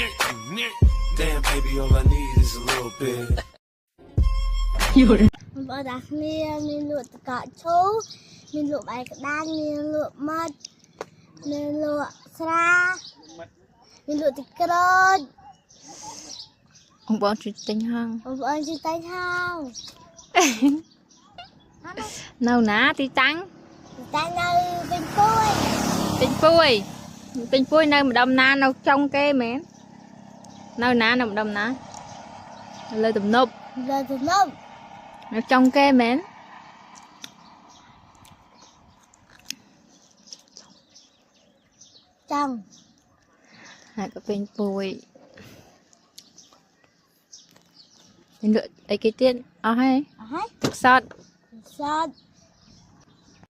Damn, baby, all I need is a little bit. បើដាក់គ្នាមានលក់តកឈូមានលក់បាយក្តាំងមានលក់មត់មានលក់ស្រាមានលក់ទឹកក្រូចបងជួយទិញហង បងជួយតែហង នៅណាទីតាំង តែនៅពេញពួយ ពេញពួយនៅម្ដុំណានៅចុងគេមែននៅណានៅម្ដុំណាលើទំនប់ លើទំនប់ នៅចុងគេមែន ចង់ ហើយក៏ពេញពួយមានលក់អីគេទៀតអស់ហើយ អស់ហើយ ទឹកសត សត